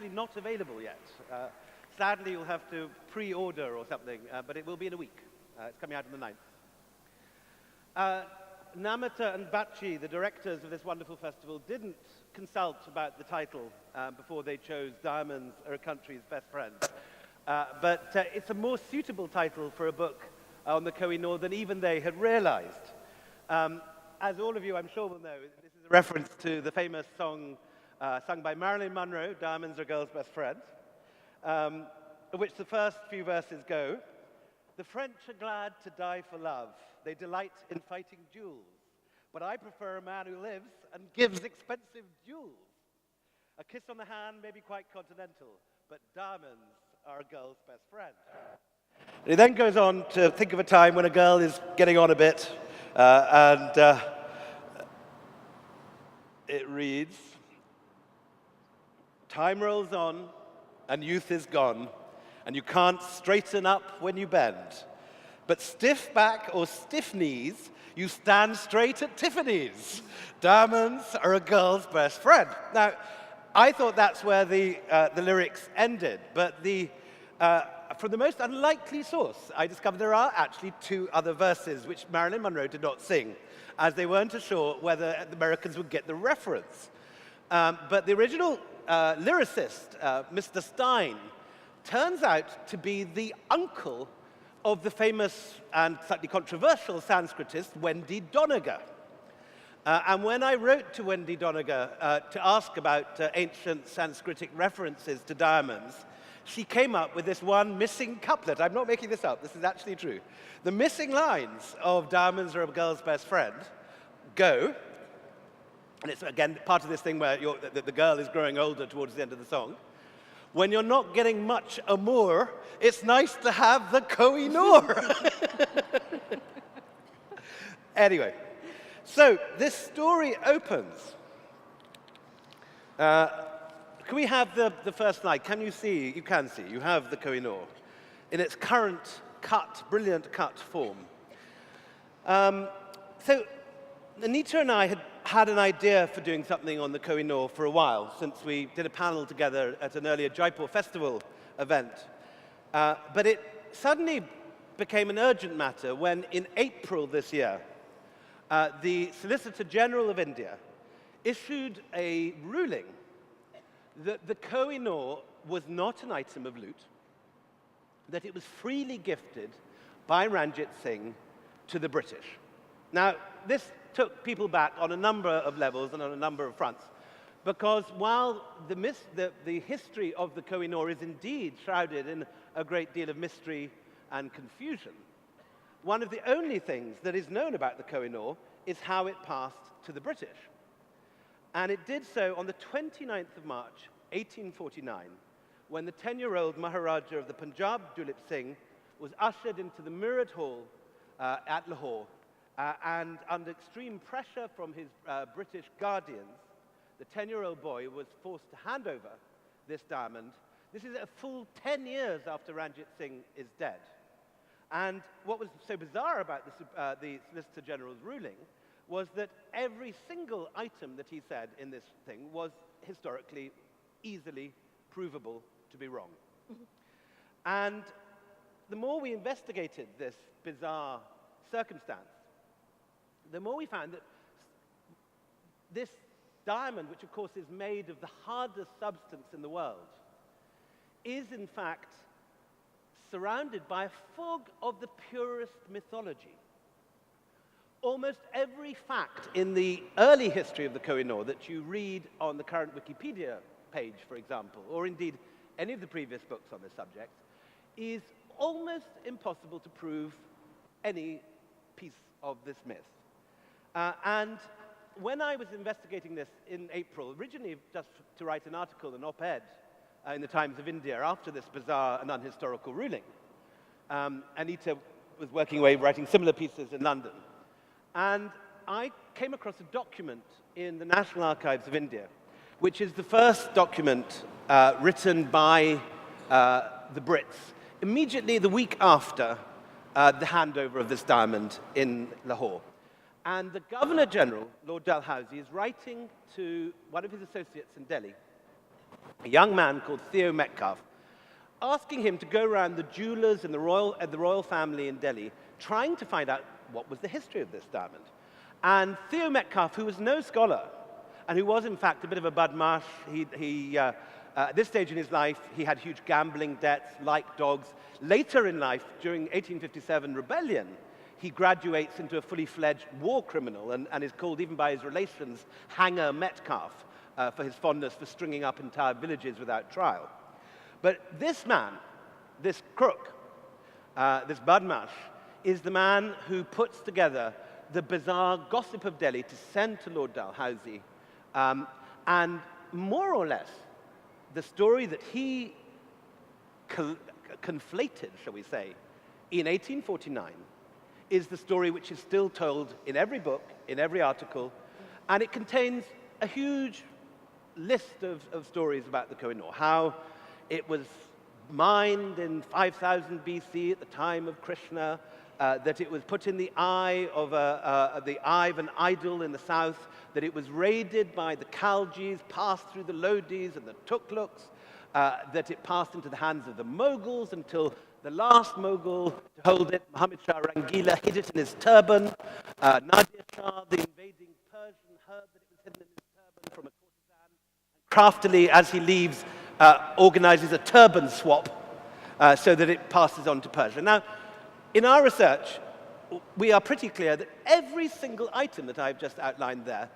actually not available yet. Sadly, you'll have to pre-order or something, but it will be in a week. It's coming out on the 9th. Namita and Bachi, the directors of this wonderful festival, didn't consult about the title before they chose Diamonds Are a Country's Best Friends. But it's a more suitable title for a book on the Koh-i-Noor than even they had realized. As all of you, I'm sure, will know, this is a reference to the famous song sung by Marilyn Monroe, Diamonds Are a Girl's Best Friend, of which the first few verses go, "The French are glad to die for love. They delight in fighting duels. But I prefer a man who lives and gives expensive jewels. A kiss on the hand may be quite continental, but diamonds are a girl's best friend." And he then goes on to think of a time when a girl is getting on a bit, and it reads, "Time rolls on, and youth is gone, and you can't straighten up when you bend. But stiff back or stiff knees, you stand straight at Tiffany's. Diamonds are a girl's best friend." Now, I thought that's where the lyrics ended, but from the most unlikely source, I discovered there are actually two other verses which Marilyn Monroe did not sing, as they weren't sure whether the Americans would get the reference. But the original lyricist, Mr. Stein, turns out to be the uncle of the famous and slightly controversial Sanskritist Wendy Doniger. And when I wrote to Wendy Doniger to ask about ancient Sanskritic references to diamonds, she came up with this one missing couplet. I'm not making this up, this is actually true. The missing lines of "Diamonds Are a Girl's Best Friend" go, and it's again part of this thing where the girl is growing older towards the end of the song. "When you're not getting much amour, it's nice to have the Koh-i-Noor." Anyway, so this story opens. Can we have the first slide? Can you see? You can see. You have the Koh-i-Noor in its current brilliant cut form. So Anita and I had an idea for doing something on the Koh-i-Noor for a while, since we did a panel together at an earlier Jaipur Festival event. But it suddenly became an urgent matter when, in April this year, the Solicitor General of India issued a ruling that the Koh-i-Noor was not an item of loot, that it was freely gifted by Ranjit Singh to the British. Now, this took people back on a number of levels and on a number of fronts, because while the history of the Koh-i-Noor is indeed shrouded in a great deal of mystery and confusion, one of the only things that is known about the Koh-i-Noor is how it passed to the British. And it did so on the 29th of March, 1849, when the 10-year-old Maharaja of the Punjab, Dulip Singh, was ushered into the Mirrored Hall at Lahore, and under extreme pressure from his British guardians, the 10-year-old boy was forced to hand over this diamond. This is a full 10 years after Ranjit Singh is dead. And what was so bizarre about the Solicitor General's ruling was that every single item that he said in this thing was historically easily provable to be wrong. And the more we investigated this bizarre circumstance, the more we found that this diamond, which of course is made of the hardest substance in the world, is in fact surrounded by a fog of the purest mythology. Almost every fact in the early history of the Koh-i-Noor that you read on the current Wikipedia page, for example, or indeed any of the previous books on this subject, is almost impossible to prove any piece of this myth. And when I was investigating this in April, originally just to write an article, an op-ed, in the Times of India after this bizarre and unhistorical ruling, Anita was working away writing similar pieces in London. And I came across a document in the National Archives of India, which is the first document written by the Brits immediately the week after the handover of this diamond in Lahore. And the Governor General, Lord Dalhousie, is writing to one of his associates in Delhi a young man called Theo Metcalfe, asking him to go around the jewelers and the royal family in Delhi, trying to find out what was the history of this diamond. And Theo Metcalfe, who was no scholar, and who was in fact a bit of a badmash, at this stage in his life, he had huge gambling debts, like dogs. Later in life, during 1857 rebellion, he graduates into a fully fledged war criminal and is called, even by his relations, Hanger Metcalfe, for his fondness for stringing up entire villages without trial. But this man, this crook, this badmash, is the man who puts together the bizarre gossip of Delhi to send to Lord Dalhousie, and more or less, the story that he conflated, shall we say, in 1849 is the story which is still told in every book, in every article, and it contains a huge list of stories about the Koh-i-Noor, how it was mined in 5000 BC at the time of Krishna, that it was put in the eye of an idol in the south, that it was raided by the Khaljis, passed through the Lodis and the Tughlaqs, that it passed into the hands of the Mughals until the last Mughal to hold it, Muhammad Shah Rangila, hid it in his turban. Nadir Shah, the invading Persian, heard that it was hidden in his turban from a courtesan, and craftily, as he leaves, organizes a turban swap so that it passes on to Persia. Now, in our research, we are pretty clear that every single item that I've just outlined there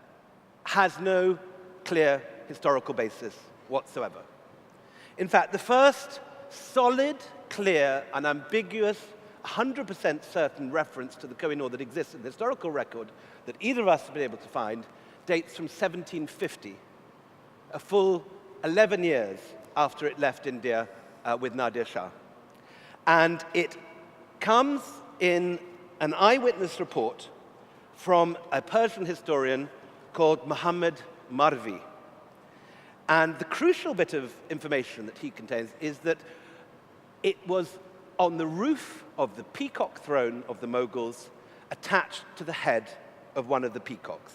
has no clear historical basis whatsoever. In fact, the first solid, clear, and ambiguous, 100% certain reference to the Koh-i-Noor that exists in the historical record that either of us have been able to find dates from 1750, a full 11 years after it left India with Nadir Shah. And it comes in an eyewitness report from a Persian historian called Muhammad Marvi. And the crucial bit of information that he contains is that it was on the roof of the peacock throne of the Mughals, attached to the head of one of the peacocks.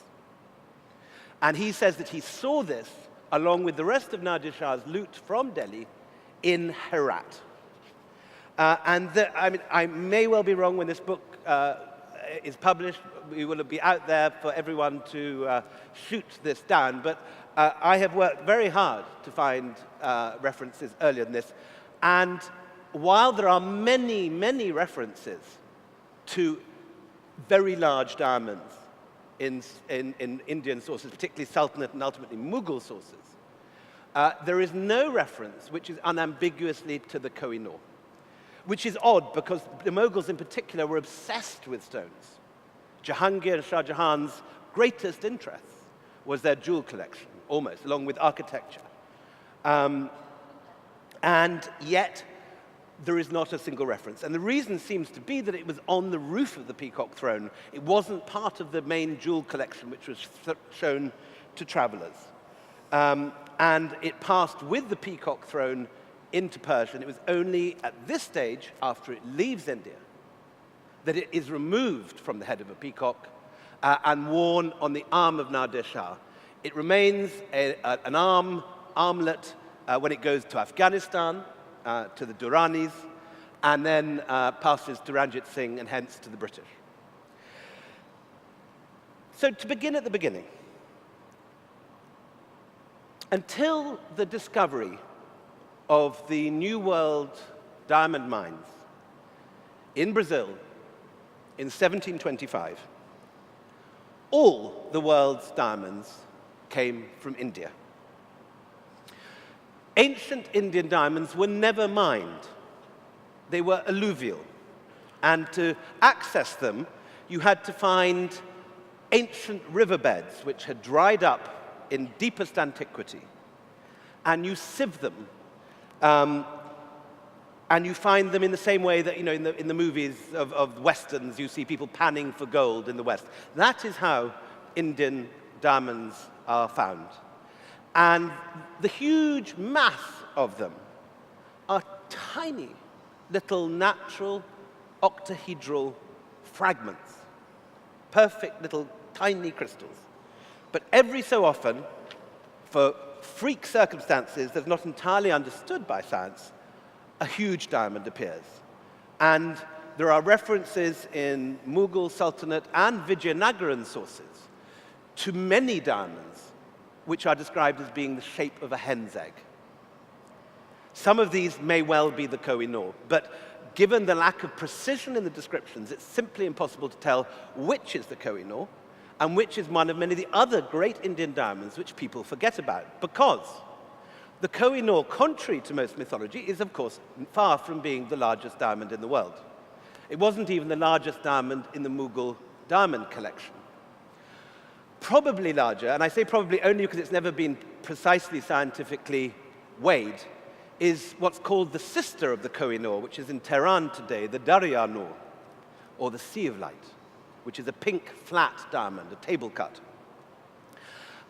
And he says that he saw this along with the rest of Nadir Shah's loot from Delhi in Herat. I may well be wrong when this book is published. We will be out there for everyone to shoot this down. But I have worked very hard to find references earlier than this. And while there are many, many references to very large diamonds in Indian sources, particularly Sultanate and ultimately Mughal sources, there is no reference which is unambiguously to the Koh-i-Noor, which is odd because the Mughals in particular were obsessed with stones. Jahangir and Shah Jahan's greatest interest was their jewel collection, almost, along with architecture. And yet, there is not a single reference. And the reason seems to be that it was on the roof of the peacock throne. It wasn't part of the main jewel collection, which was shown to travelers. And it passed with the peacock throne into Persia. And it was only at this stage, after it leaves India, that it is removed from the head of a peacock and worn on the arm of Nadir Shah. It remains an armlet when it goes to Afghanistan, to the Duranis, and then passes to Ranjit Singh and hence to the British. So to begin at the beginning, until the discovery of the New World diamond mines in Brazil in 1725, all the world's diamonds came from India. Ancient Indian diamonds were never mined. They were alluvial. And to access them, you had to find ancient riverbeds which had dried up in deepest antiquity. And you sieve them. And you find them in the same way that, in the movies of Westerns, you see people panning for gold in the West. That is how Indian diamonds are found. And the huge mass of them are tiny little natural octahedral fragments, perfect little tiny crystals. But every so often, for freak circumstances that's not entirely understood by science, a huge diamond appears. And there are references in Mughal, Sultanate, and Vijayanagaran sources to many diamonds which are described as being the shape of a hen's egg. Some of these may well be the Koh-i-Noor, but given the lack of precision in the descriptions, it's simply impossible to tell which is the Koh-i-Noor and which is one of many of the other great Indian diamonds which people forget about. Because the Koh-i-Noor, contrary to most mythology, is of course far from being the largest diamond in the world. It wasn't even the largest diamond in the Mughal diamond collection. Probably larger, and I say probably only because it's never been precisely scientifically weighed, is what's called the sister of the Koh-i-Noor, which is in Tehran today, the Darya-Noor, or the Sea of Light, which is a pink, flat diamond, a table cut.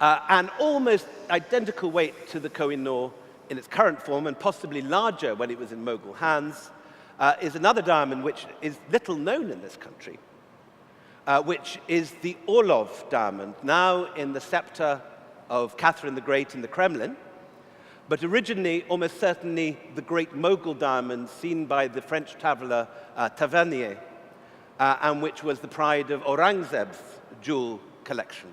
And almost identical weight to the Koh-i-Noor in its current form, and possibly larger when it was in Mughal hands, is another diamond which is little known in this country, which is the Orlov diamond, now in the scepter of Catherine the Great in the Kremlin, but originally, almost certainly, the great Mughal diamond seen by the French traveler Tavernier, and which was the pride of Aurangzeb's jewel collection.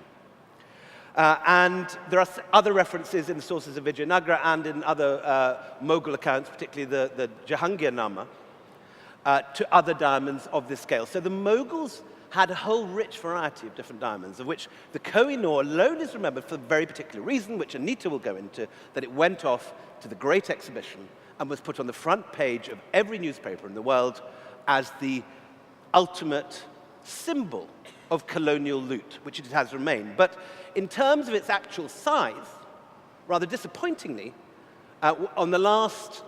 And there are other references in the sources of Vijayanagara and in other Mughal accounts, particularly the Jahangir-nama, to other diamonds of this scale. So the Mughals had a whole rich variety of different diamonds, of which the Koh-i-Noor alone is remembered for a very particular reason, which Anita will go into, that it went off to the Great Exhibition and was put on the front page of every newspaper in the world as the ultimate symbol of colonial loot, which it has remained. But in terms of its actual size, rather disappointingly, on the last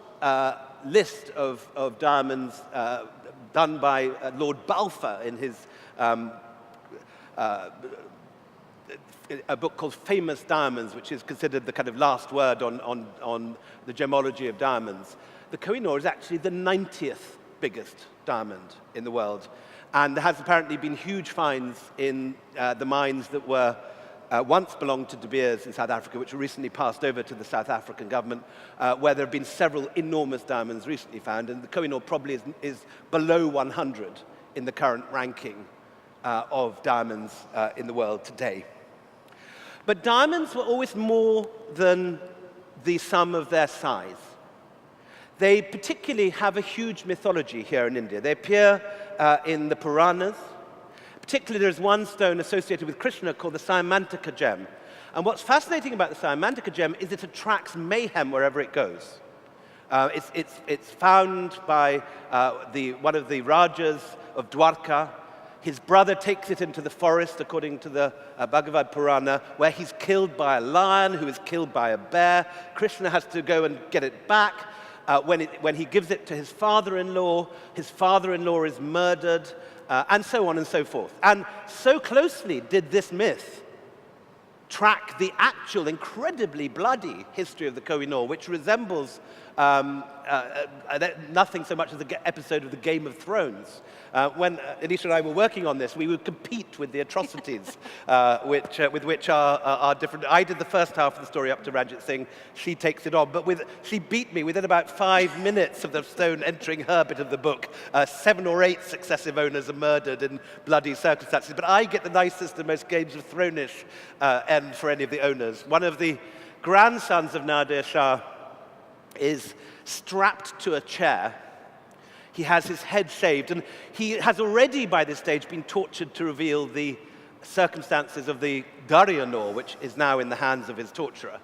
list of diamonds done by Lord Balfour in his a book called Famous Diamonds, which is considered the kind of last word on the gemology of diamonds, the Koh-i-Noor is actually the 90th biggest diamond in the world. And there has apparently been huge finds in the mines that were once belonged to De Beers in South Africa, which were recently passed over to the South African government, where there have been several enormous diamonds recently found, and the Koh-i-Noor probably is below 100 in the current ranking of diamonds in the world today. But diamonds were always more than the sum of their size. They particularly have a huge mythology here in India. They appear in the Puranas. Particularly, there's one stone associated with Krishna called the Syamantika gem. And what's fascinating about the Syamantika gem is it attracts mayhem wherever it goes. It's found by one of the Rajas of Dwarka. His brother takes it into the forest, according to the Bhagavad Purana, where he's killed by a lion, who is killed by a bear. Krishna has to go and get it back. When he gives it to his father-in-law is murdered, and so on and so forth. And so closely did this myth track the actual incredibly bloody history of the Koh-i-Noor, which resembles nothing so much as the episode of the Game of Thrones. When Anisha and I were working on this, we would compete with the atrocities with which our different... I did the first half of the story up to Ranjit Singh. She takes it on. But she beat me within about 5 minutes of the stone entering her bit of the book. 7 or 8 successive owners are murdered in bloody circumstances. But I get the nicest and most Games of Thrones-ish end for any of the owners. One of the grandsons of Nadir Shah is strapped to a chair. He has his head shaved, and he has already, by this stage, been tortured to reveal the circumstances of the Darya-Noor, which is now in the hands of his torturer.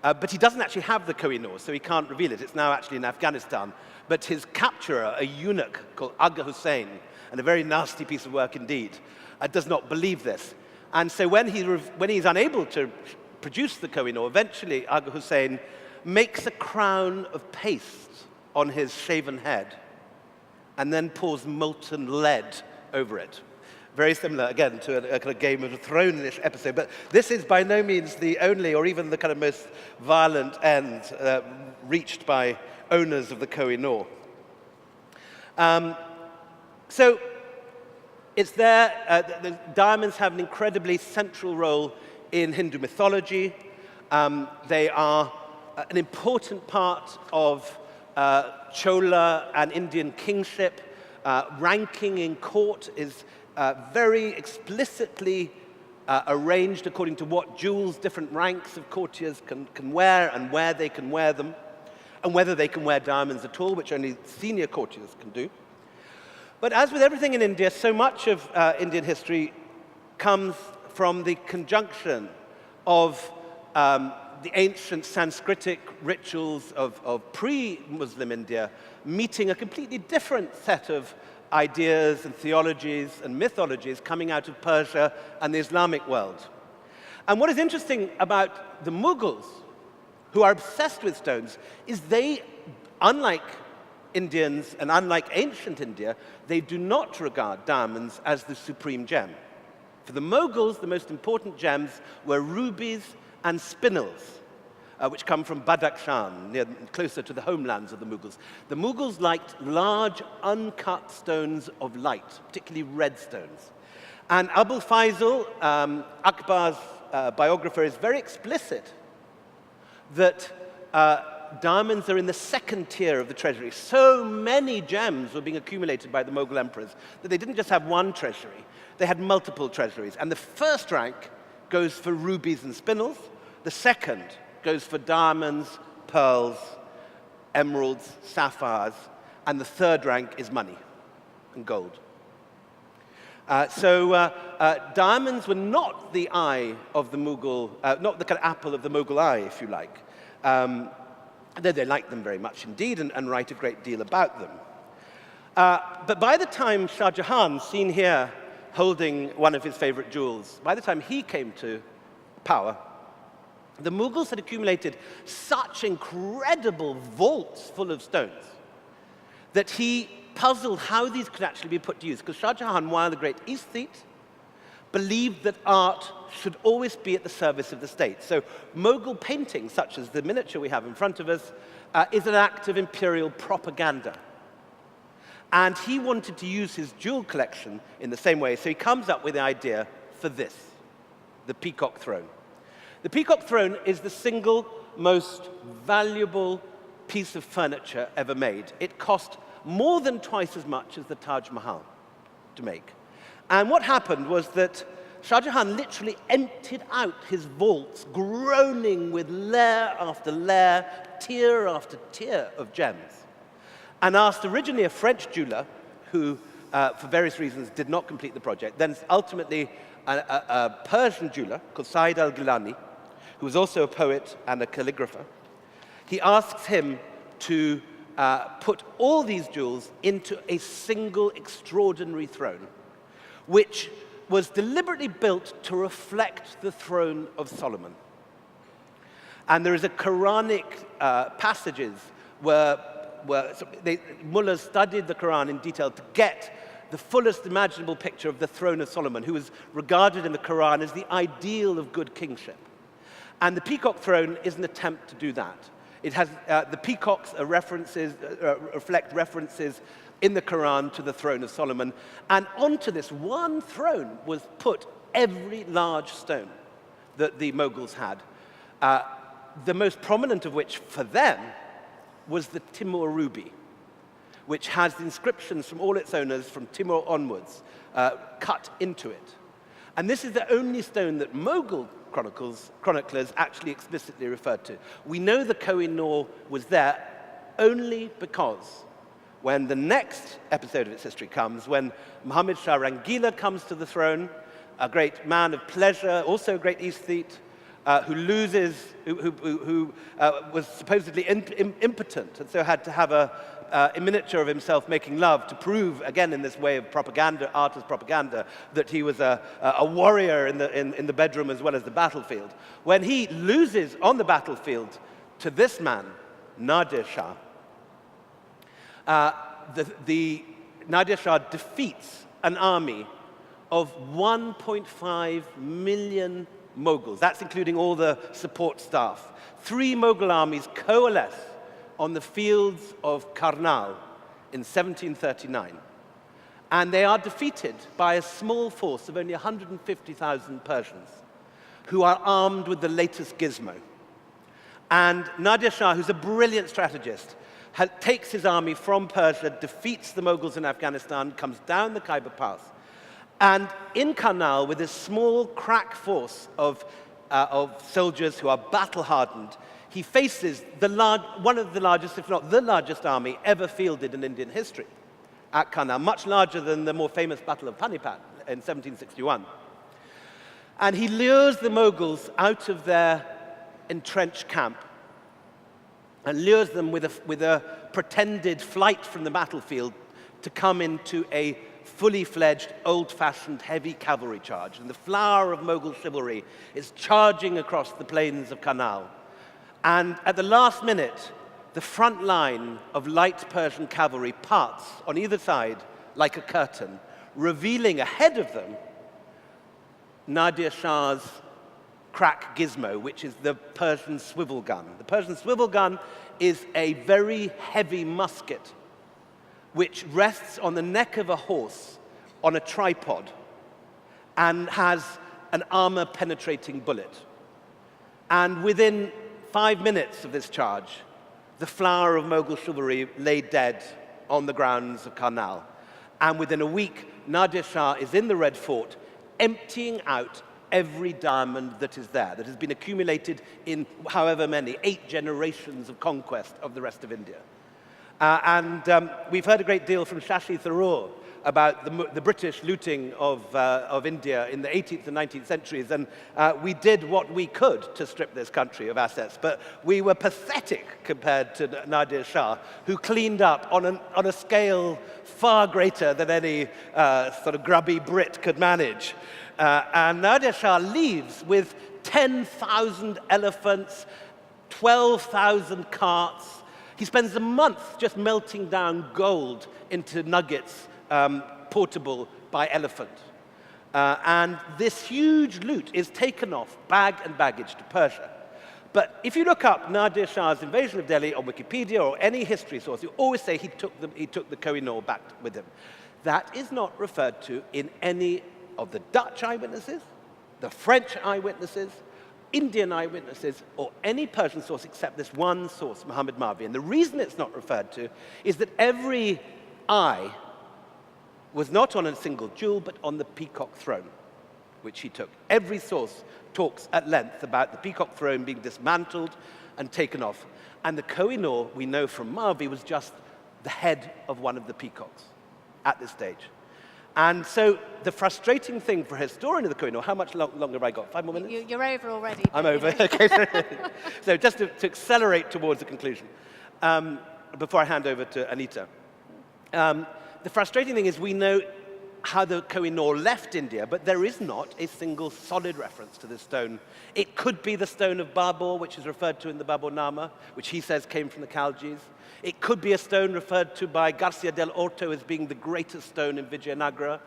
But he doesn't actually have the Koh-i-Noor, so he can't reveal it. It's now actually in Afghanistan. But his capturer, a eunuch called Aga Hussain, and a very nasty piece of work indeed, does not believe this. And so when he's unable to produce the Koh-i-Noor, eventually Aga Hussain makes a crown of paste on his shaven head and then pours molten lead over it. Very similar, again, to a kind of Game of Thrones-ish episode. But this is by no means the only or even the kind of most violent end reached by owners of the Koh-i-Noor. So it's there. The diamonds have an incredibly central role in Hindu mythology. They are an important part of Chola and Indian kingship. Ranking in court is very explicitly arranged according to what jewels different ranks of courtiers can wear and where they can wear them, and whether they can wear diamonds at all, which only senior courtiers can do. But as with everything in India, so much of Indian history comes from the conjunction of the ancient Sanskritic rituals of pre-Muslim India meeting a completely different set of ideas and theologies and mythologies coming out of Persia and the Islamic world. And what is interesting about the Mughals, who are obsessed with stones, is they, unlike Indians and unlike ancient India, they do not regard diamonds as the supreme gem. For the Mughals, the most important gems were rubies and spinels, which come from Badakhshan, closer to the homelands of the Mughals. The Mughals liked large, uncut stones of light, particularly red stones. And Abul Faisal, Akbar's biographer, is very explicit that diamonds are in the second tier of the treasury. So many gems were being accumulated by the Mughal emperors that they didn't just have one treasury, they had multiple treasuries. And the first rank goes for rubies and spinels, the second goes for diamonds, pearls, emeralds, sapphires, and the third rank is money and gold. Diamonds were not the eye of the Mughal, not the kind of apple of the Mughal eye, if you like. Though they liked them very much indeed and write a great deal about them. But by the time Shah Jahan, seen here holding one of his favorite jewels, by the time he came to power, the Mughals had accumulated such incredible vaults full of stones that he puzzled how these could actually be put to use. Because Shah Jahan, while the great aesthete, believed that art should always be at the service of the state. So Mughal painting, such as the miniature we have in front of us, is an act of imperial propaganda. And he wanted to use his jewel collection in the same way, so he comes up with the idea for this, the peacock throne. The peacock throne is the single most valuable piece of furniture ever made. It cost more than twice as much as the Taj Mahal to make. And what happened was that Shah Jahan literally emptied out his vaults, groaning with layer after layer, tier after tier of gems, and asked originally a French jeweler who, for various reasons, did not complete the project, then ultimately a Persian jeweler called Said al-Gilani, who was also a poet and a calligrapher. He asks him to put all these jewels into a single extraordinary throne, which was deliberately built to reflect the throne of Solomon. And there is a Quranic passages where mullahs studied the Quran in detail to get the fullest imaginable picture of the throne of Solomon, who was regarded in the Quran as the ideal of good kingship. And the peacock throne is an attempt to do that. It has, the peacocks are reflect references in the Quran to the throne of Solomon. And onto this one throne was put every large stone that the Mughals had. The most prominent of which, for them, was the Timur ruby, which has the inscriptions from all its owners from Timur onwards cut into it. And this is the only stone that Mughal chroniclers actually explicitly referred to. We know the Koh-i-Noor was there only because when the next episode of its history comes, when Muhammad Shah Rangila comes to the throne, a great man of pleasure, also a great aesthete, who was supposedly impotent, and so had to have a miniature of himself making love to prove, again in this way of propaganda, art as propaganda, that he was a warrior in the bedroom as well as the battlefield. When he loses on the battlefield to this man, Nadir Shah, Nadir Shah defeats an army of 1.5 million Mughals. That's including all the support staff. 3 Mughal armies coalesce on the fields of Karnal in 1739. And they are defeated by a small force of only 150,000 Persians who are armed with the latest gizmo. And Nadir Shah, who's a brilliant strategist, takes his army from Persia, defeats the Mughals in Afghanistan, comes down the Khyber Pass. And in Karnal, with this small crack force of soldiers who are battle-hardened, he faces one of the largest, if not the largest army ever fielded in Indian history at Karnal, much larger than the more famous Battle of Panipat in 1761. And he lures the Mughals out of their entrenched camp and lures them with a pretended flight from the battlefield to come into a fully fledged, old-fashioned, heavy cavalry charge. And the flower of Mughal chivalry is charging across the plains of Karnal. And at the last minute, the front line of light Persian cavalry parts on either side like a curtain, revealing ahead of them Nadir Shah's crack gizmo, which is the Persian swivel gun. The Persian swivel gun is a very heavy musket which rests on the neck of a horse on a tripod and has an armor-penetrating bullet. And within 5 minutes of this charge, the flower of Mughal chivalry lay dead on the grounds of Karnal. And within a week, Nadir Shah is in the Red Fort, emptying out every diamond that is there, that has been accumulated in however many, 8 generations of conquest of the rest of India. We've heard a great deal from Shashi Tharoor about the British looting of India in the 18th and 19th centuries, and we did what we could to strip this country of assets, but we were pathetic compared to Nadir Shah, who cleaned up on a scale far greater than any sort of grubby Brit could manage. And Nadir Shah leaves with 10,000 elephants, 12,000 carts. He spends a month just melting down gold into nuggets portable by elephant. And this huge loot is taken off, bag and baggage, to Persia. But if you look up Nadir Shah's invasion of Delhi on Wikipedia or any history source, you always say he took the Koh-i-Noor back with him. That is not referred to in any of the Dutch eyewitnesses, the French eyewitnesses, Indian eyewitnesses, or any Persian source except this one source, Muhammad Mavi. And the reason it's not referred to is that every eye was not on a single jewel, but on the peacock throne, which he took. Every source talks at length about the peacock throne being dismantled and taken off. And the Koh-i-Noor, we know from Mavi, was just the head of one of the peacocks at this stage. And so the frustrating thing for a historian of the Koh-i-Noor, how much longer have I got? 5 more minutes? You're over already. I'm over, okay. So just to accelerate towards the conclusion, before I hand over to Anita. The frustrating thing is we know how the Koh-i-Noor left India, but there is not a single solid reference to this stone. It could be the stone of Babur, which is referred to in the Baburnama, which he says came from the Khaljis. It could be a stone referred to by Garcia del Orto as being the greatest stone in Vijayanagara.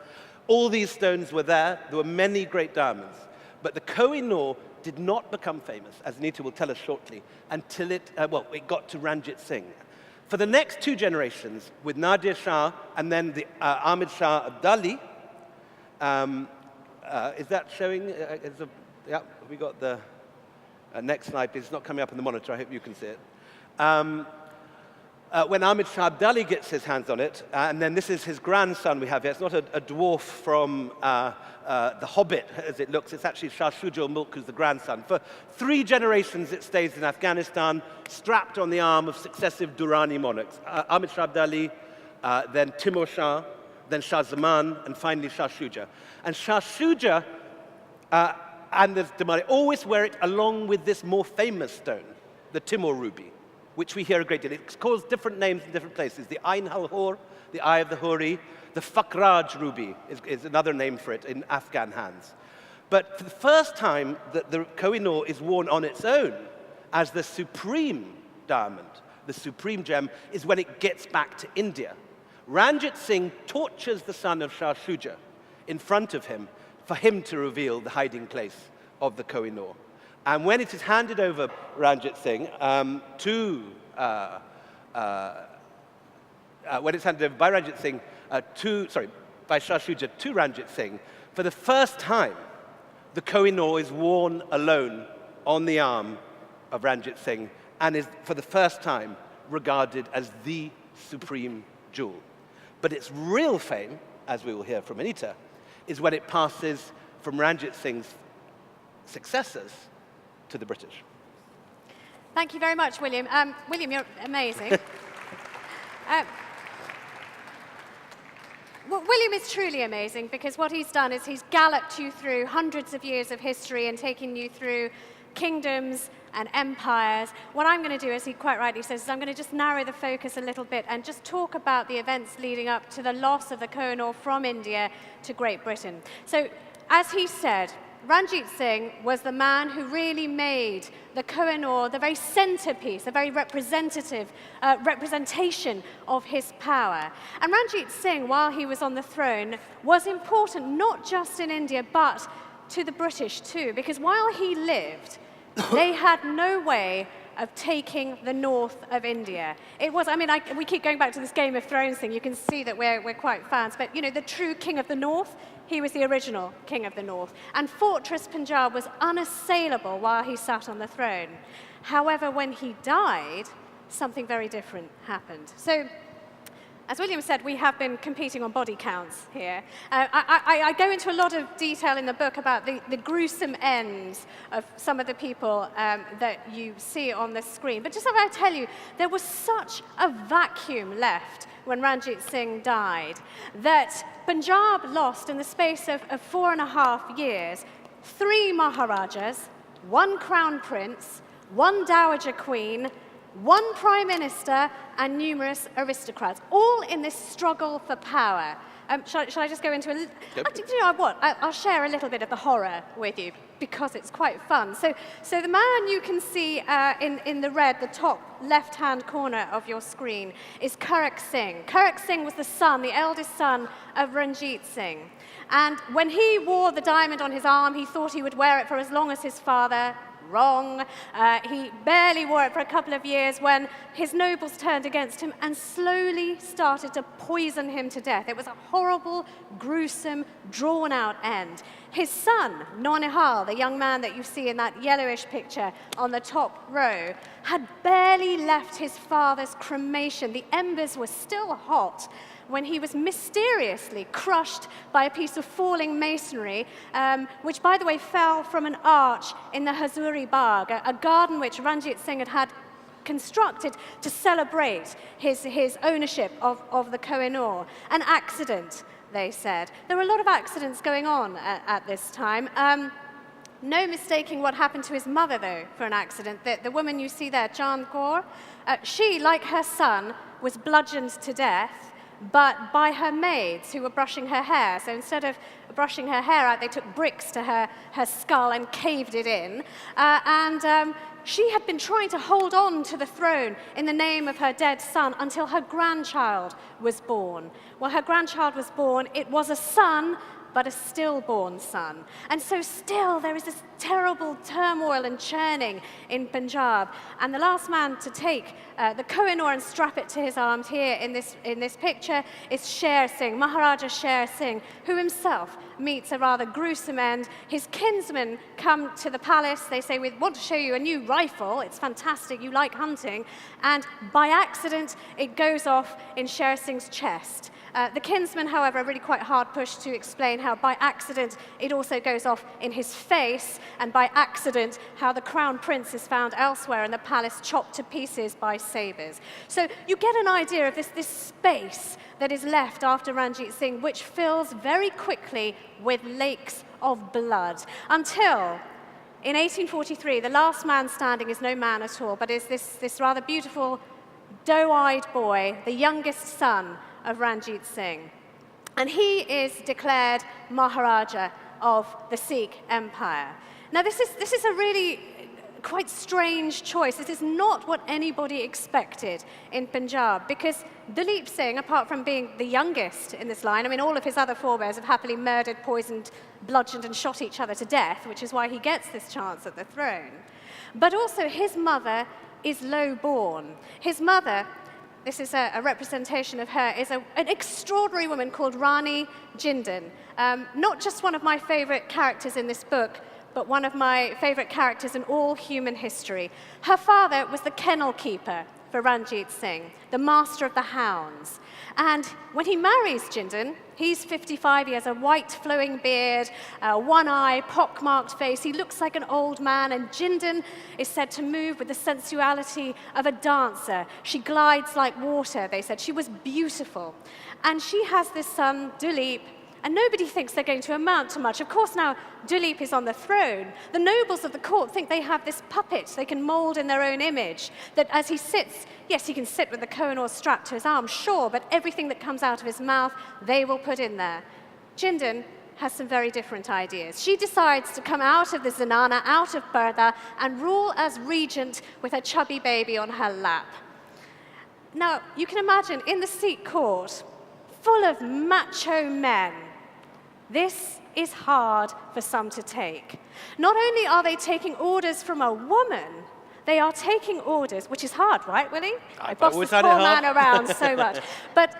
All these stones were there. There were many great diamonds. But the Koh-i-Noor did not become famous, as Anita will tell us shortly, until it got to Ranjit Singh. For the next 2 generations, with Nadir Shah and then the Ahmed Shah Abdali, is that showing? Yeah, we got the next slide. It's not coming up on the monitor. I hope you can see it. When Ahmed Shah Abdali gets his hands on it, and then this is his grandson we have here. It's not a dwarf from The Hobbit, as it looks. It's actually Shah Shuja-ul-Mulk, who's the grandson. For 3 generations, it stays in Afghanistan, strapped on the arm of successive Durrani monarchs. Ahmed Shah Abdali, then Timur Shah, then Shah Zaman, and finally Shah Shuja. And Shah Shuja and the Damari always wear it along with this more famous stone, the Timur ruby, which we hear a great deal. It calls different names in different places. The Ain al-Hur, the Eye of the Huri. The Fakraj ruby is another name for it in Afghan hands. But for the first time, the Koh-i-Noor is worn on its own as the supreme diamond, the supreme gem, is when it gets back to India. Ranjit Singh tortures the son of Shah Shuja in front of him for him to reveal the hiding place of the Koh-i-Noor. And when it is handed over, Ranjit Singh, when it's handed over by Ranjit Singh by Shah Shuja to Ranjit Singh, for the first time, the Koh-i-Noor is worn alone on the arm of Ranjit Singh and is, for the first time, regarded as the supreme jewel. But its real fame, as we will hear from Anita, is when it passes from Ranjit Singh's successors to the British. Thank you very much, William. William, you're amazing. Well, William is truly amazing because what he's done is he's galloped you through hundreds of years of history and taken you through kingdoms and empires. What I'm going to do, as he quite rightly says, is I'm going to just narrow the focus a little bit and just talk about the events leading up to the loss of the Kohinoor from India to Great Britain. So, as he said, Ranjit Singh was the man who really made the Kohinoor the very centerpiece, a very representative representation of his power. And Ranjit Singh, while he was on the throne, was important not just in India, but to the British too, because while he lived, they had no way of taking the north of India. It was, I mean, we keep going back to this Game of Thrones thing. You can see that we're quite fans. But, you know, the true king of the north, he was the original king of the north. And Fortress Punjab was unassailable while he sat on the throne. However, when he died, something very different happened. So, as William said, we have been competing on body counts here. I go into a lot of detail in the book about the gruesome ends of some of the people that you see on the screen. But just as I tell you, there was such a vacuum left when Ranjit Singh died that Punjab lost, in the space of 4.5 years, 3 Maharajas, 1 Crown Prince, 1 Dowager Queen, 1 Prime Minister, and numerous aristocrats, all in this struggle for power. Shall I just go into a little... Yep. You know what? I'll share a little bit of the horror with you, because it's quite fun. So the man you can see in the red, the top left-hand corner of your screen, is Karak Singh. Karak Singh was the son, the eldest son of Ranjit Singh. And when he wore the diamond on his arm, he thought he would wear it for as long as his father. Wrong. He barely wore it for a couple of years when his nobles turned against him and slowly started to poison him to death. It was a horrible, gruesome, drawn-out end. His son, Nonihal, the young man that you see in that yellowish picture on the top row, had barely left his father's cremation. The embers were still hot when he was mysteriously crushed by a piece of falling masonry, which, by the way, fell from an arch in the Hazuri Bagh, a garden which Ranjit Singh had constructed to celebrate his ownership of the Kohinoor. An accident, they said. There were a lot of accidents going on at this time. No mistaking what happened to his mother, though, for an accident. The woman you see there, Chand Kaur, she, like her son, was bludgeoned to death, but by her maids who were brushing her hair. So instead of brushing her hair out, they took bricks to her skull and caved it in. She had been trying to hold on to the throne in the name of her dead son until her grandchild was born. Well, her grandchild was born. It was a son, but a stillborn son. And so still there is this terrible turmoil and churning in Punjab. And the last man to take the Kohinoor and strap it to his arms here in this picture is Sher Singh, Maharaja Sher Singh, who himself meets a rather gruesome end. His kinsmen come to the palace. They say, we want to show you a new rifle. It's fantastic. You like hunting. And by accident, it goes off in Sher Singh's chest. The kinsmen, however, are really quite hard pushed to explain how by accident it also goes off in his face, and by accident how the crown prince is found elsewhere in the palace, chopped to pieces by sabers. So you get an idea of this space that is left after Ranjit Singh, which fills very quickly with lakes of blood, until in 1843, the last man standing is no man at all, but is this rather beautiful, doe-eyed boy, the youngest son of Ranjit Singh. And he is declared Maharaja of the Sikh Empire. Now, this is a really quite strange choice. This is not what anybody expected in Punjab, because Dalip Singh, apart from being the youngest in this line, I mean, all of his other forebears have happily murdered, poisoned, bludgeoned, and shot each other to death, which is why he gets this chance at the throne. But also, his mother is low-born. His mother, this is a representation of her, is an extraordinary woman called Rani Jindal. Not just one of my favorite characters in this book, but one of my favorite characters in all human history. Her father was the kennel keeper for Ranjit Singh, the master of the hounds. And when he marries Jindal, he's 55, he has a white flowing beard, one eye, pockmarked face, he looks like an old man, and Jindal is said to move with the sensuality of a dancer. She glides like water, they said. She was beautiful. And she has this son, Duleep, and nobody thinks they're going to amount to much. Of course, now Duleep is on the throne. The nobles of the court think they have this puppet they can mold in their own image, that as he sits, yes, he can sit with the Kohinoor strapped to his arm, sure, but everything that comes out of his mouth, they will put in there. Jindal has some very different ideas. She decides to come out of the zenana, out of Purda, and rule as regent with her chubby baby on her lap. Now, you can imagine, in the Sikh court, full of macho men, this is hard for some to take. Not only are they taking orders from a woman, they are taking orders, which is hard, right, Willie? I boss this poor man around so much. But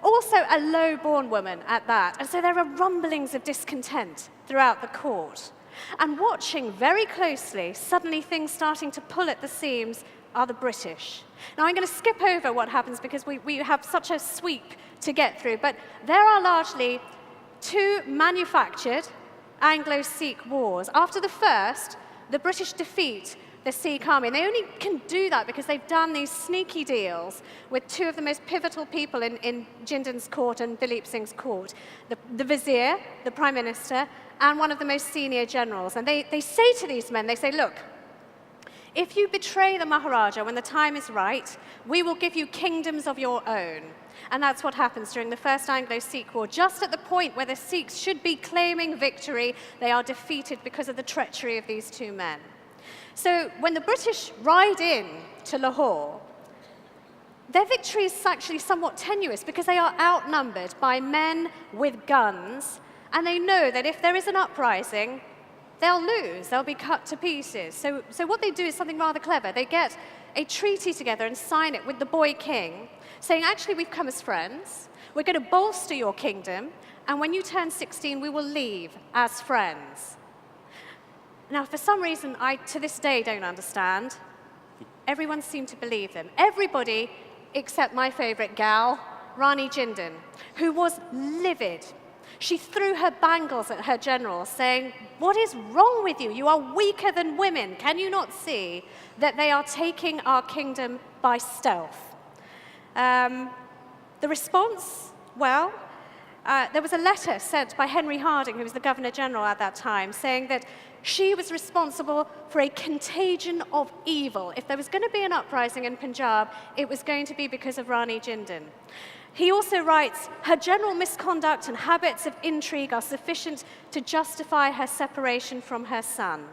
also a low-born woman at that. And so there are rumblings of discontent throughout the court. And watching very closely, suddenly things starting to pull at the seams, are the British. Now, I'm going to skip over what happens because we have such a sweep to get through, but there are largely two manufactured Anglo-Sikh wars. After the first, the British defeat the Sikh army, and they only can do that because they've done these sneaky deals with two of the most pivotal people in Jindal's court and Duleep Singh's court, the vizier, the prime minister, and one of the most senior generals. And they say to these men, they say, look, if you betray the Maharaja when the time is right, we will give you kingdoms of your own. And that's what happens during the First Anglo-Sikh War. Just at the point where the Sikhs should be claiming victory, they are defeated because of the treachery of these two men. So when the British ride in to Lahore, their victory is actually somewhat tenuous because they are outnumbered by men with guns, and they know that if there is an uprising, they'll lose, they'll be cut to pieces. So what they do is something rather clever. They get a treaty together and sign it with the boy king, saying, actually, we've come as friends, we're going to bolster your kingdom, and when you turn 16, we will leave as friends. Now, for some reason, I, to this day, don't understand. Everyone seemed to believe them. Everybody except my favorite gal, Rani Jindal, who was livid. She threw her bangles at her general, saying, what is wrong with you? You are weaker than women. Can you not see that they are taking our kingdom by stealth? The response, well, there was a letter sent by Henry Harding, who was the Governor-General at that time, saying that she was responsible for a contagion of evil. If there was going to be an uprising in Punjab, it was going to be because of Rani Jindal. He also writes, her general misconduct and habits of intrigue are sufficient to justify her separation from her son.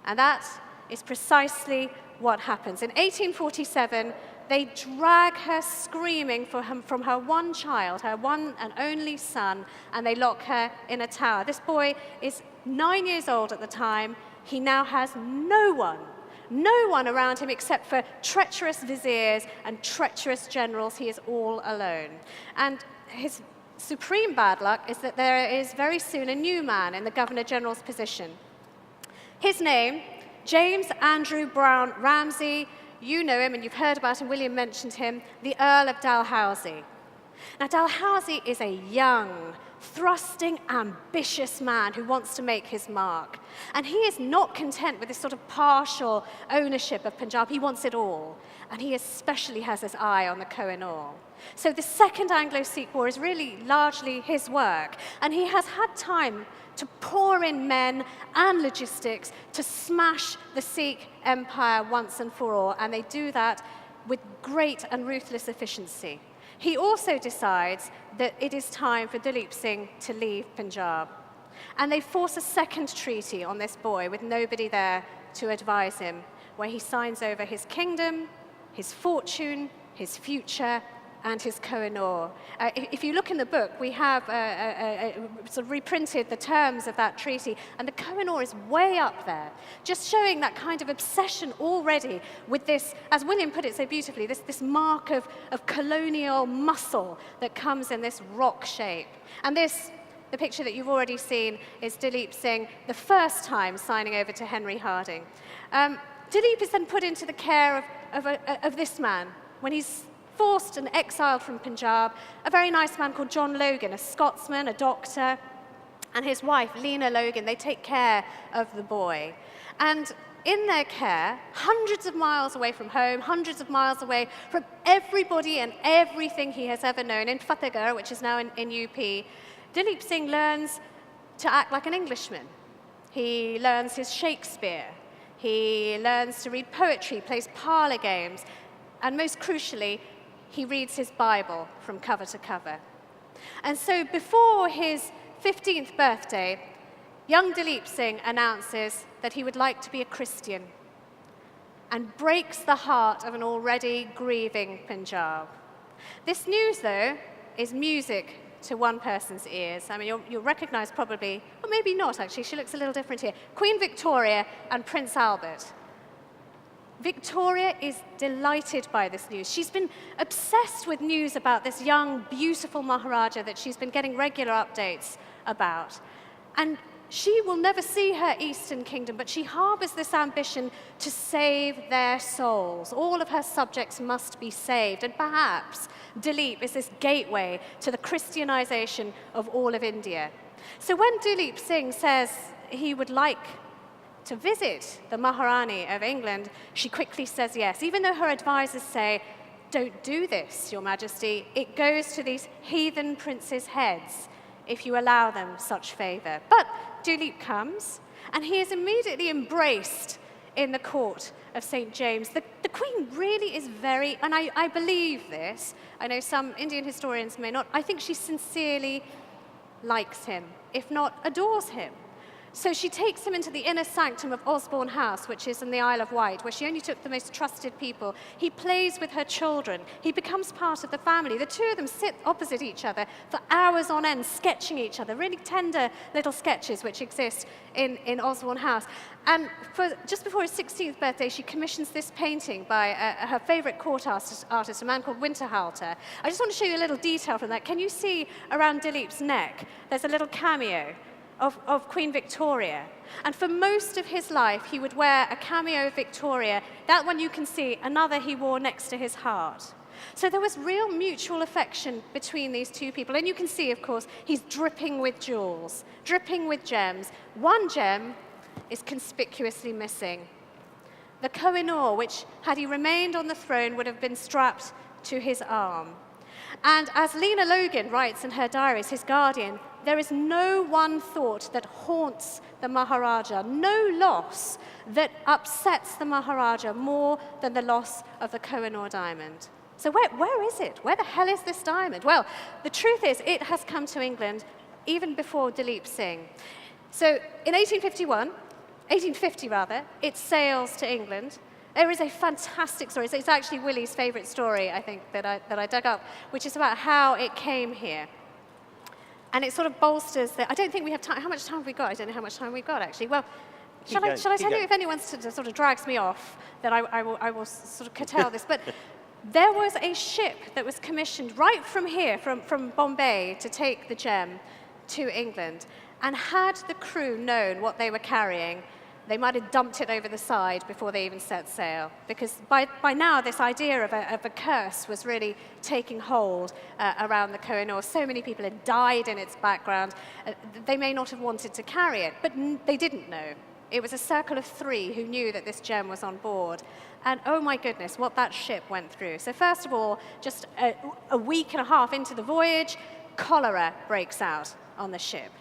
And that is precisely what happens. In 1847, they drag her screaming from her one child, her one and only son, and they lock her in a tower. This boy is 9 years old at the time. He now has no one around him except for treacherous viziers and treacherous generals. He is all alone. And his supreme bad luck is that there is very soon a new man in the Governor-General's position. His name, James Andrew Brown Ramsay. You know him and you've heard about him, William mentioned him, the Earl of Dalhousie. Now, Dalhousie is a young, thrusting, ambitious man who wants to make his mark. And he is not content with this sort of partial ownership of Punjab. He wants it all. And he especially has his eye on the Kohinoor. So the Second Anglo-Sikh War is really largely his work. And he has had time to pour in men and logistics to smash the Sikh empire once and for all. And they do that with great and ruthless efficiency. He also decides that it is time for Duleep Singh to leave Punjab. And they force a second treaty on this boy with nobody there to advise him, where he signs over his kingdom, his fortune, his future, and his Kohinoor. If you look in the book, we have sort of reprinted the terms of that treaty, and the Kohinoor is way up there, just showing that kind of obsession already with this, as William put it so beautifully, this mark of colonial muscle that comes in this rock shape. And this the picture that you've already seen is Dilip Singh the first time signing over to Henry Harding. Dilip is then put into the care of this man when he's forced and exiled from Punjab, a very nice man called John Logan, a Scotsman, a doctor, and his wife, Lena Logan. They take care of the boy. And in their care, hundreds of miles away from home, hundreds of miles away from everybody and everything he has ever known, in Fatehgarh, which is now in UP, Dilip Singh learns to act like an Englishman. He learns his Shakespeare. He learns to read poetry, plays parlor games, and most crucially, he reads his Bible from cover to cover. And so before his 15th birthday, young Dilip Singh announces that he would like to be a Christian and breaks the heart of an already grieving Punjab. This news, though, is music to one person's ears. I mean, you'll recognize probably, or maybe not actually, she looks a little different here, Queen Victoria and Prince Albert. Victoria is delighted by this news. She's been obsessed with news about this young, beautiful Maharaja that she's been getting regular updates about. And she will never see her Eastern Kingdom, but she harbors this ambition to save their souls. All of her subjects must be saved, and perhaps Dilip is this gateway to the Christianization of all of India. So when Dilip Singh says he would like to visit the Maharani of England, she quickly says yes, even though her advisors say, "Don't do this, Your Majesty. It goes to these heathen princes' heads if you allow them such favor." But Dilip comes, and he is immediately embraced in the court of St. James. The Queen really is very, and I believe this, I know some Indian historians may not, I think she sincerely likes him, if not adores him. So she takes him into the inner sanctum of Osborne House, which is in the Isle of Wight, where she only took the most trusted people. He plays with her children. He becomes part of the family. The two of them sit opposite each other for hours on end, sketching each other, really tender little sketches which exist in Osborne House. And just before his 16th birthday, she commissions this painting by her favorite court artist, a man called Winterhalter. I just want to show you a little detail from that. Can you see around Dilip's neck, there's a little cameo of Queen Victoria. And for most of his life, he would wear a cameo of Victoria. That one you can see, another he wore next to his heart. So there was real mutual affection between these two people. And you can see, of course, he's dripping with jewels, dripping with gems. One gem is conspicuously missing. The Kohinoor, which, had he remained on the throne, would have been strapped to his arm. And as Lena Logan writes in her diaries, his guardian, there is no one thought that haunts the Maharaja, no loss that upsets the Maharaja more than the loss of the Kohinoor diamond. So where is it? Where the hell is this diamond? Well, the truth is it has come to England even before Dilip Singh. So in 1850 rather, it sails to England. There is a fantastic story. It's actually Willie's favorite story, I think, that I dug up, which is about how it came here. And it sort of bolsters that. I don't think we have time. How much time have we got? I don't know how much time we've got, actually. Well, shall I tell you, if anyone sort of drags me off, that I will sort of curtail this. But there was a ship that was commissioned right from here, from Bombay, to take the gem to England. And had the crew known what they were carrying, they might have dumped it over the side before they even set sail. Because by now, this idea of a curse was really taking hold around the Kohinoor. So many people had died in its background. They may not have wanted to carry it, but they didn't know. It was a circle of three who knew that this gem was on board. And oh my goodness, what that ship went through. So first of all, just a week and a half into the voyage, cholera breaks out on the ship.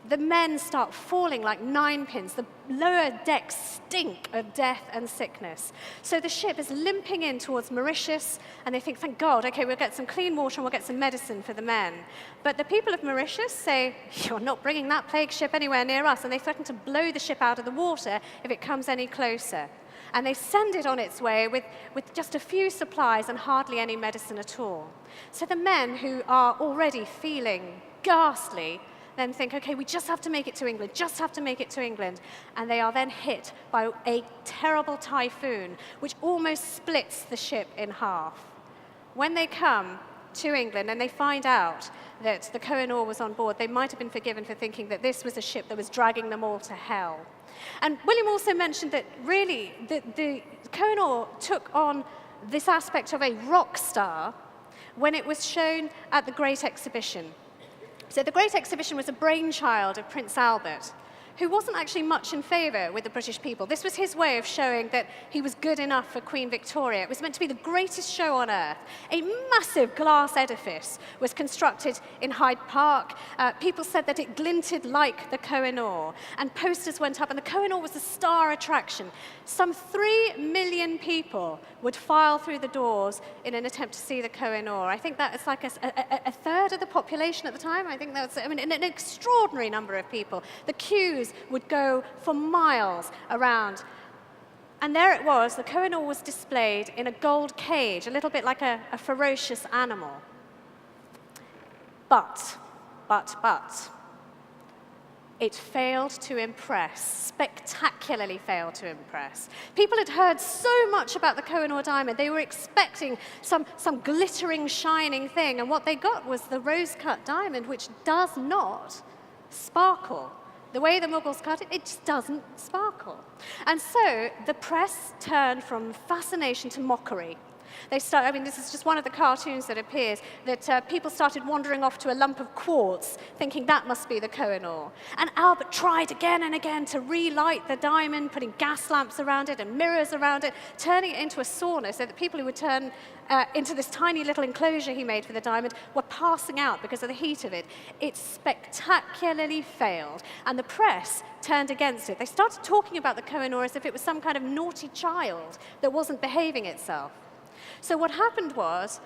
The men start falling like ninepins. The lower decks stink of death and sickness. So the ship is limping in towards Mauritius, and they think, thank God, okay, we'll get some clean water and we'll get some medicine for the men. But the people of Mauritius say, you're not bringing that plague ship anywhere near us, and they threaten to blow the ship out of the water if it comes any closer. And they send it on its way with just a few supplies and hardly any medicine at all. So the men, who are already feeling ghastly, then think, okay, we just have to make it to England, just have to make it to England. And they are then hit by a terrible typhoon, which almost splits the ship in half. When they come to England and they find out that the Koh-i-Noor was on board, they might have been forgiven for thinking that this was a ship that was dragging them all to hell. And William also mentioned that really the Koh-i-Noor took on this aspect of a rock star when it was shown at the Great Exhibition. So the Great Exhibition was a brainchild of Prince Albert, who wasn't actually much in favour with the British people. This was his way of showing that he was good enough for Queen Victoria. It was meant to be the greatest show on earth. A massive glass edifice was constructed in Hyde Park. People said that it glinted like the Koh-i-Noor, and posters went up, and the Koh-i-Noor was a star attraction. Some 3 million people would file through the doors in an attempt to see the Koh-i-Noor. I think that is like a third of the population at the time. I think that's, I mean, an extraordinary number of people. The queues would go for miles around. And there it was, the Koh-i-Noor was displayed in a gold cage, a little bit like a ferocious animal. But, it failed to impress, spectacularly failed to impress. People had heard so much about the Koh-i-Noor diamond, they were expecting some glittering, shining thing, and what they got was the rose-cut diamond, which does not sparkle. The way the Mughals cut it, it just doesn't sparkle. And so the press turned from fascination to mockery. I mean, this is just one of the cartoons that appears, that people started wandering off to a lump of quartz, thinking that must be the Koh-i-Noor. And Albert tried again and again to relight the diamond, putting gas lamps around it and mirrors around it, turning it into a sauna so that people who would turn into this tiny little enclosure he made for the diamond were passing out because of the heat of it. It spectacularly failed, and the press turned against it. They started talking about the Koh-i-Noor as if it was some kind of naughty child that wasn't behaving itself. So what happened was,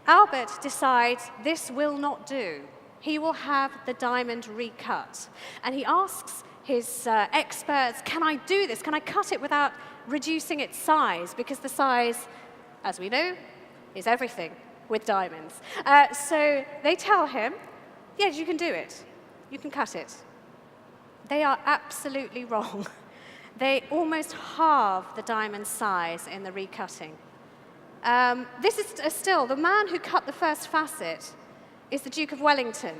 Albert decides this will not do. He will have the diamond recut. And he asks his experts, can I do this? Can I cut it without reducing its size? Because the size, as we know, is everything with diamonds. So they tell him, yes, you can do it. You can cut it. They are absolutely wrong. They almost halve the diamond size in the recutting. This is still, the man who cut the first facet is the Duke of Wellington,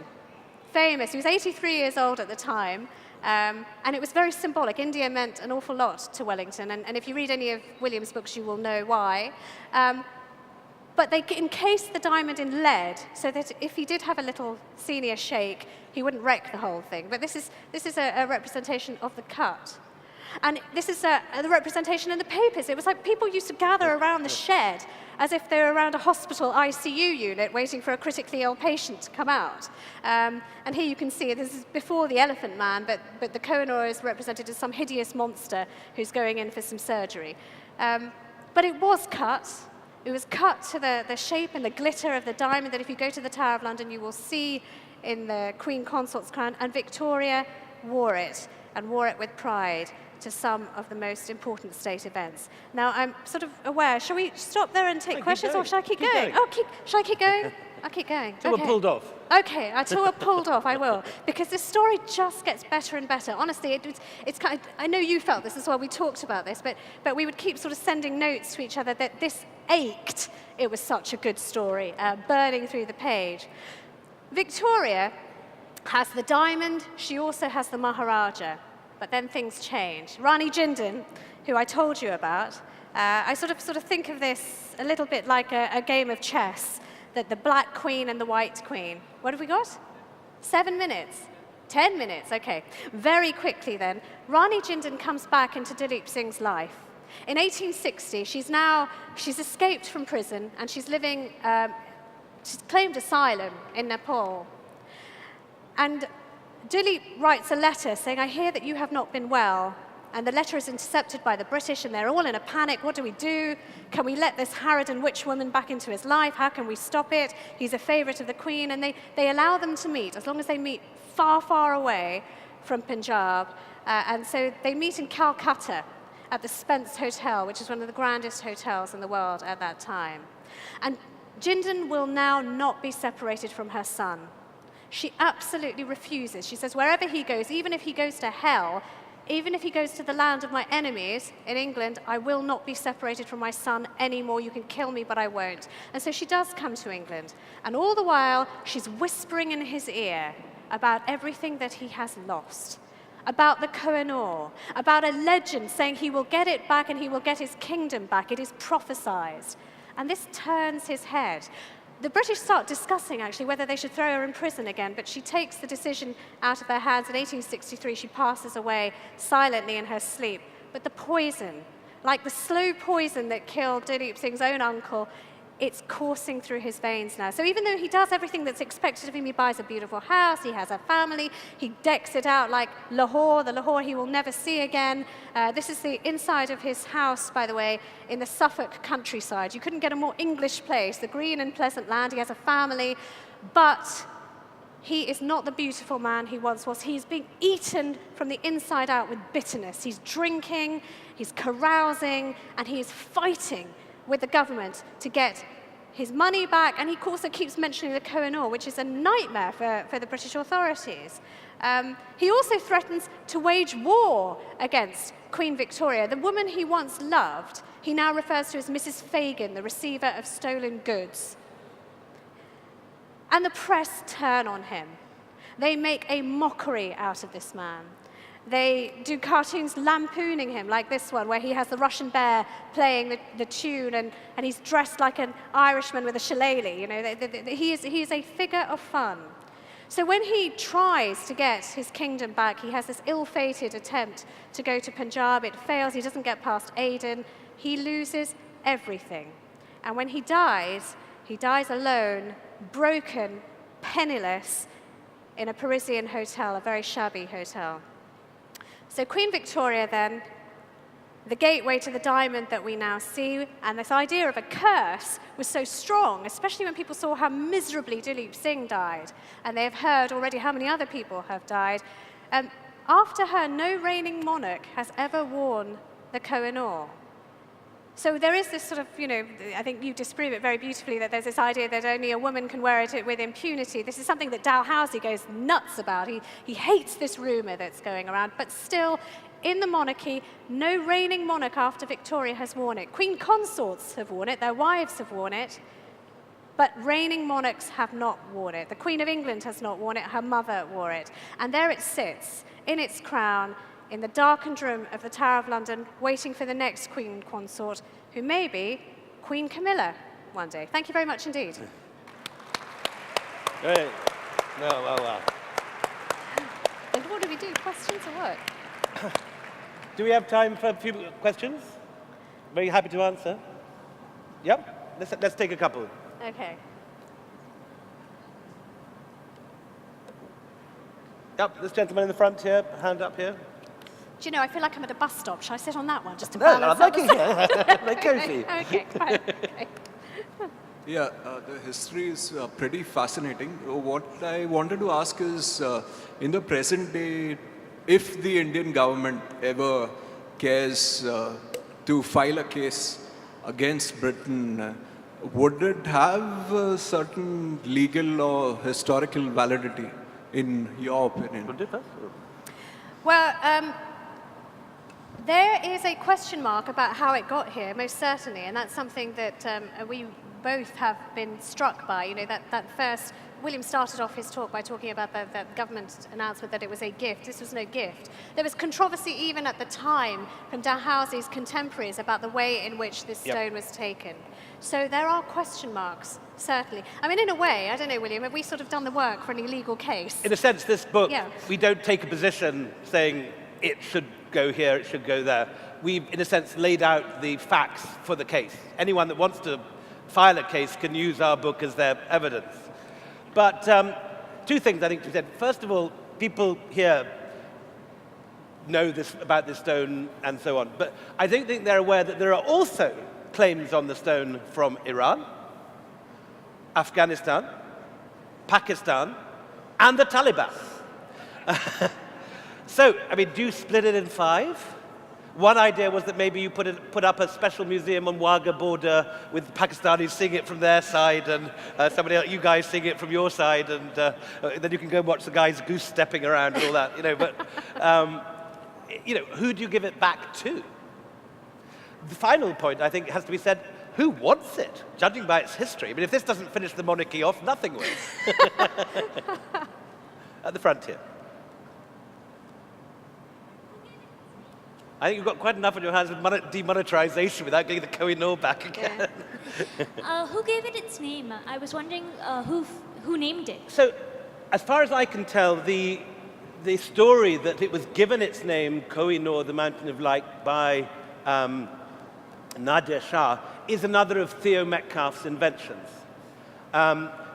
famous. He was 83 years old at the time, and it was very symbolic. India meant an awful lot to Wellington, and if you read any of William's books, you will know why. But they encased the diamond in lead, so that if he did have a little senior shake, he wouldn't wreck the whole thing. But this is a representation of the cut. And this is the representation in the papers. It was like people used to gather around the shed as if they were around a hospital ICU unit waiting for a critically ill patient to come out. And here you can see, this is before the Elephant Man, but the Koh-i-Noor is represented as some hideous monster who's going in for some surgery. But it was cut. It was cut to the shape and the glitter of the diamond that if you go to the Tower of London, you will see in the Queen Consort's crown. And Victoria wore it, and wore it with pride, to some of the most important state events. Now, I'm sort of aware, shall we stop there and take questions, or shall I keep going? Oh, shall I keep going? I'll keep going. Until we're pulled off. Okay, until we're pulled off, I will. Because this story just gets better and better. Honestly, it's kind of, I know you felt this as well, we talked about this, but we would keep sort of sending notes to each other that this ached. It was such a good story, burning through the page. Victoria has the diamond, she also has the Maharaja. But then things change. Rani Jindal, who I told you about, I sort of think of this a little bit like a game of chess, that the black queen and the white queen. What have we got? 7 minutes. 10 minutes, okay. Very quickly then, Rani Jindal comes back into Dilip Singh's life. In 1860, she's escaped from prison, and she's living, she's claimed asylum in Nepal. And Dilip writes a letter saying, I hear that you have not been well. And the letter is intercepted by the British, and they're all in a panic. What do we do? Can we let this Harridan witch woman back into his life? How can we stop it? He's a favorite of the Queen. And they allow them to meet, as long as they meet far, far away from Punjab. And so they meet in Calcutta at the Spence Hotel, which is one of the grandest hotels in the world at that time. And Jindal will now not be separated from her son. She absolutely refuses. She says, wherever he goes, even if he goes to hell, Even if he goes to the land of my enemies in England, I will not be separated from my son anymore. You can kill me, but I won't. And so she does come to England. And all the while, she's whispering in his ear about everything that he has lost, about the Koh-i-Noor, about a legend saying he will get it back and he will get his kingdom back. It is prophesied. And this turns his head. The British start discussing, actually, whether they should throw her in prison again, but she takes the decision out of their hands. In 1863, she passes away silently in her sleep. But the poison, like the slow poison that killed Dilip Singh's own uncle, it's coursing through his veins now. So even though he does everything that's expected of him, he buys a beautiful house, he has a family, he decks it out like Lahore, the Lahore he will never see again. This is the inside of his house, by the way, in the Suffolk countryside. You couldn't get a more English place, the green and pleasant land. He has a family, but he is not the beautiful man he once was. He's being eaten from the inside out with bitterness. He's drinking, he's carousing, and he is fighting with the government to get his money back, and he also keeps mentioning the Koh-i-Noor, which is a nightmare for the British authorities. He also threatens to wage war against Queen Victoria. The woman he once loved, he now refers to as Mrs. Fagin, the receiver of stolen goods. And the press turn on him. They make a mockery out of this man. They do cartoons lampooning him, like this one, where he has the Russian bear playing the tune, and he's dressed like an Irishman with a shillelagh. You know, he is a figure of fun. So when he tries to get his kingdom back, he has this ill-fated attempt to go to Punjab. It fails. He doesn't get past Aden. He loses everything. And when he dies alone, broken, penniless, in a Parisian hotel, a very shabby hotel. So Queen Victoria then, the gateway to the diamond that we now see, and this idea of a curse was so strong, especially when people saw how miserably Dilip Singh died, and they have heard already how many other people have died. After her, no reigning monarch has ever worn the Koh-i-Noor. So there is this sort of, you know, I think you disprove it very beautifully, that there's this idea that only a woman can wear it with impunity. This is something that Dalhousie goes nuts about. He hates this rumor that's going around, but still, in the monarchy, no reigning monarch after Victoria has worn it. Queen consorts have worn it, their wives have worn it, but reigning monarchs have not worn it. The Queen of England has not worn it, her mother wore it. And there it sits, in its crown, in the darkened room of the Tower of London, waiting for the next Queen consort, who may be Queen Camilla one day. Thank you very much indeed. Great. Well. And what do we do, questions or what? Do we have time for a few questions? Very happy to answer. Yep, let's take a couple. Okay. Yep, this gentleman in the front here, hand up here. Do you know, I feel like I'm at a bus stop. Shall I sit on that one just to No, balance I'm out the like cozy. Okay, fine. Okay. Yeah, the history is pretty fascinating. What I wanted to ask is, in the present day, if the Indian government ever cares to file a case against Britain, would it have a certain legal or historical validity, in your opinion? Well, there is a question mark about how it got here, most certainly, and that's something that we both have been struck by. You know, that first, William started off his talk by talking about the government announcement that it was a gift. This was no gift. There was controversy even at the time from Dalhousie's contemporaries about the way in which this stone was taken. So there are question marks, certainly. I mean, in a way, I don't know, William, have we sort of done the work for any legal case? In a sense, this book, Yeah. we don't take a position saying it should go here, it should go there. We've, in a sense, laid out the facts for the case. Anyone that wants to file a case can use our book as their evidence. But two things I think to say. First of all, people here know this about this stone and so on. But I don't think they're aware that there are also claims on the stone from Iran, Afghanistan, Pakistan, and the Taliban. So, I mean, do you split it in 5? One idea was that maybe you put up a special museum on Wagah border with Pakistanis seeing it from their side, and somebody else, you guys seeing it from your side, and then you can go and watch the guys goose stepping around and all that, you know. But who do you give it back to? The final point, I think, has to be said, who wants it, judging by its history? I mean, if this doesn't finish the monarchy off, nothing will. At the front here. I think you've got quite enough on your hands with demonetization without getting the Koh-i-Noor back again. Who gave it its name? I was wondering who named it. So, as far as I can tell, the story that it was given its name, Koh-i-Noor, the Mountain of Light, by Nadir Shah, is another of Theo Metcalfe's inventions.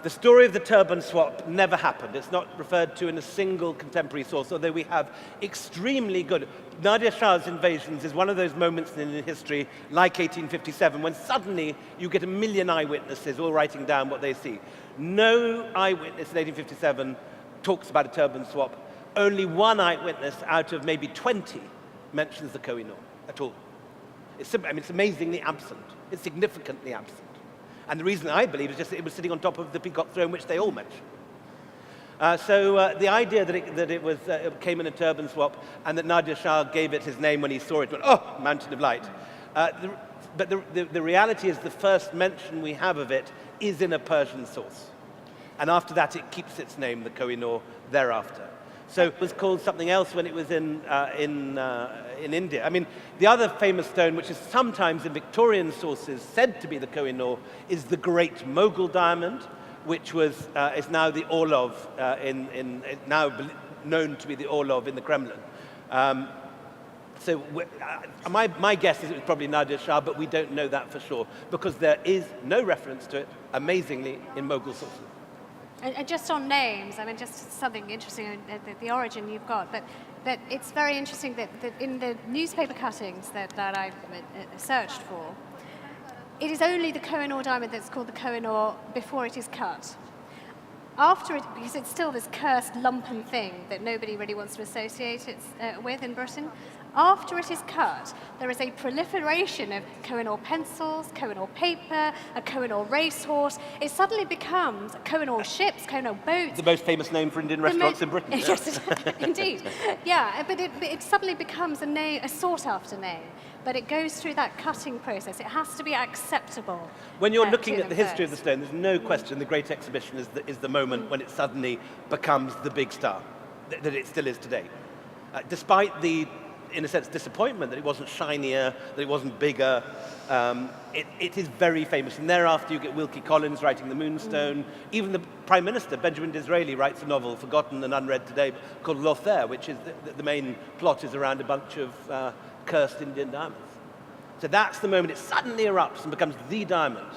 The story of the turban swap never happened. It's not referred to in a single contemporary source, although we have extremely good. Nadir Shah's invasions is one of those moments in history, like 1857, when suddenly you get 1 million eyewitnesses all writing down what they see. No eyewitness in 1857 talks about a turban swap. Only one eyewitness out of maybe 20 mentions the Koh-i-Noor at all. It's amazingly absent. It's significantly absent. And the reason I believe is just that it was sitting on top of the peacock throne, which they all mention. So the idea that it came in a turban swap and that Nadir Shah gave it his name when he saw it, went, oh, Mountain of Light. But the reality is the first mention we have of it is in a Persian source. And after that, it keeps its name, the Koh-i-Noor, thereafter. So it was called something else when it was in India. I mean, the other famous stone, which is sometimes in Victorian sources said to be the Koh-i-Noor, is the Great Mughal diamond, which is now the Orlov, now known to be the Orlov in the Kremlin. So my guess is it was probably Nadir Shah, but we don't know that for sure, because there is no reference to it, amazingly, in Mughal sources. And just on names, I mean, just something interesting, the origin you've got, that it's very interesting that in the newspaper cuttings that I've searched for, it is only the Koh-i-Noor diamond that's called the Koh-i-Noor before it is cut. After it, because it's still this cursed lumpen thing that nobody really wants to associate it with in Britain, after it is cut, there is a proliferation of Koh-i-Noor pencils, Koh-i-Noor paper, a Koh-i-Noor racehorse. It suddenly becomes Koh-i-Noor ships, Koh-i-Noor boats. The most famous name for Indian restaurants in Britain. Yes, indeed. Yeah, but it suddenly becomes a sought-after name. But it goes through that cutting process. It has to be acceptable. When you're looking at the history of the stone, there's no question the Great Exhibition is the moment when it suddenly becomes the big star that it still is today. Despite the, in a sense, disappointment that it wasn't shinier, that it wasn't bigger, it is very famous. And thereafter, you get Wilkie Collins writing The Moonstone. Even the Prime Minister, Benjamin Disraeli, writes a novel, forgotten and unread today, called Lothair, which is the main plot is around a bunch of cursed Indian diamonds. So that's the moment it suddenly erupts and becomes the diamond.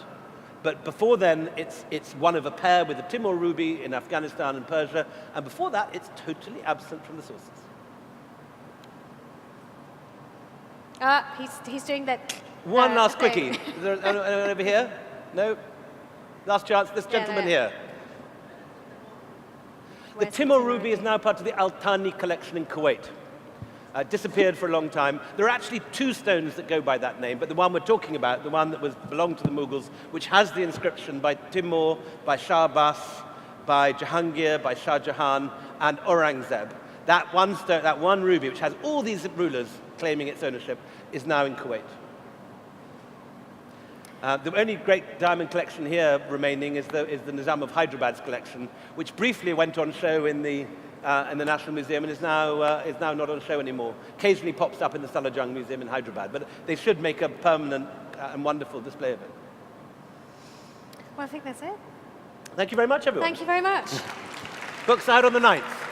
But before then, it's one of a pair with the Timur ruby in Afghanistan and Persia. And before that, it's totally absent from the sources. He's doing that. One last thing. quickie. Is there anyone over here? No? Last chance. This gentleman here. The Timur ruby is now part of the Al-Thani collection in Kuwait. Disappeared for a long time. There are actually two stones that go by that name, but the one we're talking about, the one that belonged to the Mughals, which has the inscription by Timur, by Shah Abbas, by Jahangir, by Shah Jahan, and Aurangzeb. That one stone, that one ruby, which has all these rulers claiming its ownership, is now in Kuwait. The only great diamond collection here remaining is the Nizam of Hyderabad's collection, which briefly went on show in the National Museum and is now not on show anymore. Occasionally pops up in the Salajung Museum in Hyderabad, but they should make a permanent and wonderful display of it. Well, I think that's it. Thank you very much, everyone. Thank you very much. Books out on the 9th.